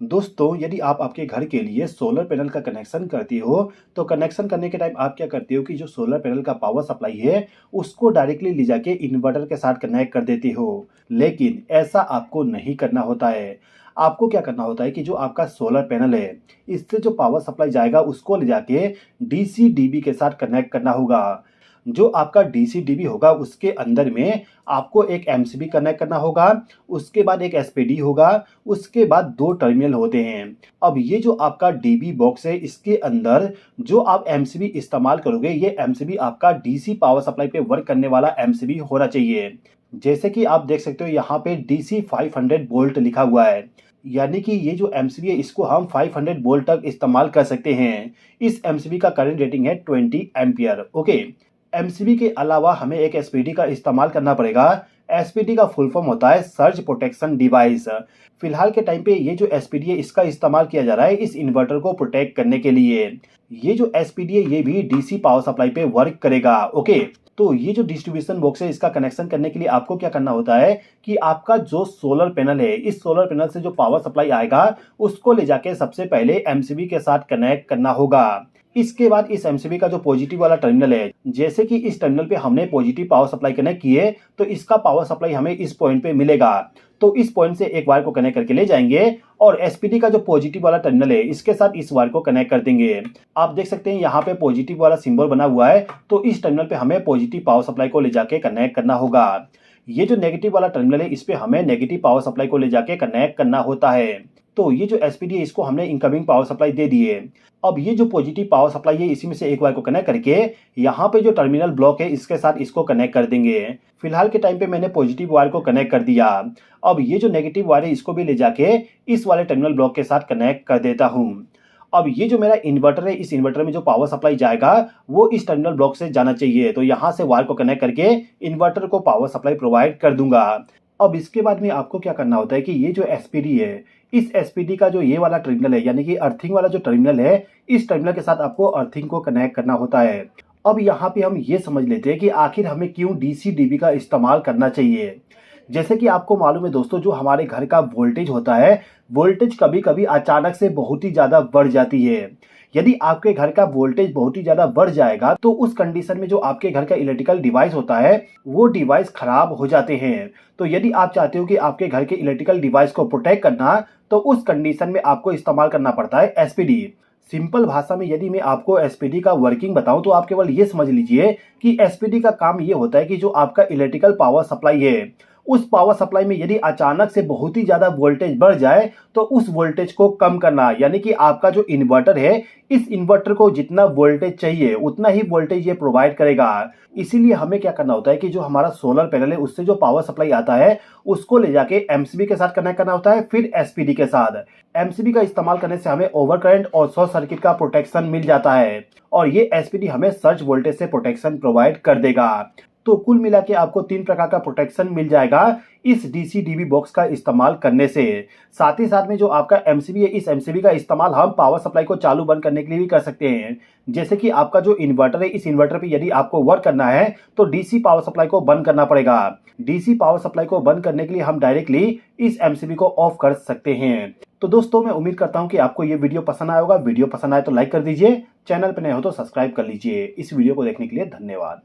दोस्तों, यदि आप आपके घर के लिए सोलर पैनल का कनेक्शन करती हो, तो कनेक्शन करने के टाइम आप क्या करती हो कि जो सोलर पैनल का पावर सप्लाई है, उसको डायरेक्टली ले जाके इन्वर्टर के साथ कनेक्ट कर देती हो। लेकिन ऐसा आपको नहीं करना होता है। आपको क्या करना होता है कि जो आपका सोलर पैनल है, इससे जो पावर सप्लाई जाएगा उसको ले जाके डीसी डीबी के साथ कनेक्ट करना होगा। जो आपका डीसी डीबी होगा उसके अंदर में आपको एक एमसीबी कनेक्ट करना होगा, उसके बाद एक एसपीडी होगा, उसके बाद 2 टर्मिनल होते हैं। अब ये जो आपका डीबी बॉक्स है इसके अंदर जो आप एमसीबी इस्तेमाल करोगे, ये एमसीबी आपका डीसी पावर सप्लाई पे वर्क करने वाला एमसीबी होना चाहिए। जैसे कि आप देख सकते हो यहाँ पे डीसी 500 वोल्ट लिखा हुआ है, यानी कि ये जो एमसीबी है इसको हम 500 वोल्ट तक इस्तेमाल कर सकते हैं। इस एमसीबी का करंट रेटिंग है 20 एम्पियर। ओके, एमसीबी के अलावा हमें एक एसपीडी का इस्तेमाल करना पड़ेगा। एसपीडी का फुल फॉर्म होता है सर्ज प्रोटेक्शन डिवाइस। फिलहाल के टाइम पे ये जो एसपीडी है इसका इस्तेमाल किया जा रहा है इस इन्वर्टर को प्रोटेक्ट करने के लिए। ये जो एसपीडी है ये भी डीसी पावर सप्लाई पे वर्क करेगा। ओके, तो ये जो डिस्ट्रीब्यूशन बॉक्स है इसका कनेक्शन करने के लिए आपको क्या करना होता है कि आपका जो सोलर पैनल है, इस सोलर पैनल से जो पावर सप्लाई आएगा उसको ले जाके सबसे पहले एमसीबी के साथ कनेक्ट करना होगा। इसके बाद इस एमसीबी का जो पॉजिटिव वाला टर्मिनल है, जैसे कि इस टर्मिनल पे हमने पॉजिटिव पावर सप्लाई कनेक्ट किए तो इसका पावर सप्लाई हमें इस पॉइंट पे मिलेगा। तो इस पॉइंट से एक वायर को कनेक्ट करके ले जाएंगे और एसपीडी का जो पॉजिटिव वाला टर्मिनल है इसके साथ इस वायर को कनेक्ट कर देंगे। आप देख सकते हैं यहाँ पे पॉजिटिव वाला सिंबल बना हुआ है, तो इस टर्मिनल पे हमें पॉजिटिव पावर सप्लाई को ले जाके कनेक्ट करना होगा। ये जो नेगेटिव वाला टर्मिनल है इस पे हमें नेगेटिव पावर सप्लाई को ले जाके कनेक्ट करना होता है। तो ये जो एसपीडी है इसको हमने इनकमिंग पावर सप्लाई दे दी है। अब ये जो पॉजिटिव पावर सप्लाई है इसी में से एक वायर को कनेक्ट करके यहाँ पे जो टर्मिनल ब्लॉक है इसके साथ इसको कनेक्ट कर देंगे। फिलहाल के टाइम पे मैंने पॉजिटिव वायर को कनेक्ट कर दिया। अब ये जो नेगेटिव वायर है इसको भी ले जाके इस वाले टर्मिनल ब्लॉक के साथ कनेक्ट कर देता हूँ। अब ये जो मेरा इन्वर्टर है, इस इन्वर्टर में जो पावर सप्लाई जाएगा वो इस टर्मिनल ब्लॉक से जाना चाहिए। तो यहाँ से वायर को कनेक्ट करके इन्वर्टर को पावर सप्लाई प्रोवाइड कर दूंगा। अब इसके बाद में आपको क्या करना होता है कि ये जो एसपीडी है, इस एसपीडी का जो ये वाला टर्मिनल है यानी कि अर्थिंग वाला जो टर्मिनल है, इस टर्मिनल के साथ आपको अर्थिंग को कनेक्ट करना होता है। अब यहाँ पे हम ये समझ लेते हैं कि आखिर हमें क्यों डीसी डीबी का इस्तेमाल करना चाहिए। जैसे कि आपको मालूम है दोस्तों, जो हमारे घर का वोल्टेज होता है, वोल्टेज कभी कभी अचानक से बहुत ही ज्यादा बढ़ जाती है। यदि आपके घर का वोल्टेज बहुत ही ज्यादा बढ़ जाएगा तो उस कंडीशन में जो आपके घर का इलेक्ट्रिकल डिवाइस होता है वो डिवाइस खराब हो जाते हैं। तो यदि आप चाहते हो कि आपके घर के इलेक्ट्रिकल डिवाइस को प्रोटेक्ट करना, तो उस कंडीशन में आपको इस्तेमाल करना पड़ता है एसपीडी। सिंपल भाषा में यदि मैं आपको एसपीडी का वर्किंग बताऊं तो आप केवल ये समझ लीजिए कि एसपीडी का काम ये होता है कि जो आपका इलेक्ट्रिकल पावर सप्लाई है, उस पावर सप्लाई में यदि अचानक से बहुत ही ज्यादा वोल्टेज बढ़ जाए तो उस वोल्टेज को कम करना। यानी कि आपका जो इन्वर्टर है, इस इन्वर्टर को जितना वोल्टेज चाहिए उतना ही वोल्टेज ये प्रोवाइड करेगा। इसीलिए हमें क्या करना होता है कि जो हमारा सोलर पैनल है उससे जो पावर सप्लाई आता है उसको ले जाके एमसीबी के साथ कनेक्ट करना होता है, फिर एसपीडी के साथ। एमसीबी का इस्तेमाल करने से हमें ओवर करंट और शॉर्ट सर्किट का प्रोटेक्शन मिल जाता है और ये एसपीडी हमें सर्ज वोल्टेज से प्रोटेक्शन प्रोवाइड कर देगा। तो कुल मिला के आपको 3 प्रकार का प्रोटेक्शन मिल जाएगा इस डीसी डीबी बॉक्स का इस्तेमाल करने से। साथ ही साथ में जो आपका एमसीबी है, इस एमसीबी का इस्तेमाल हम पावर सप्लाई को चालू बंद करने के लिए भी कर सकते हैं। जैसे कि आपका जो इन्वर्टर है, इस इन्वर्टर पे यदि आपको वर्क करना है तो डीसी पावर सप्लाई को बंद करना पड़ेगा। डीसी पावर सप्लाई को बंद करने के लिए हम डायरेक्टली इस एमसीबी को ऑफ कर सकते हैं। तो दोस्तों, मैं उम्मीद करता हूं कि आपको ये वीडियो पसंद आया होगा। वीडियो पसंद आए तो लाइक कर दीजिए, चैनल पर नए हो तो सब्सक्राइब कर लीजिए। इस वीडियो को देखने के लिए धन्यवाद।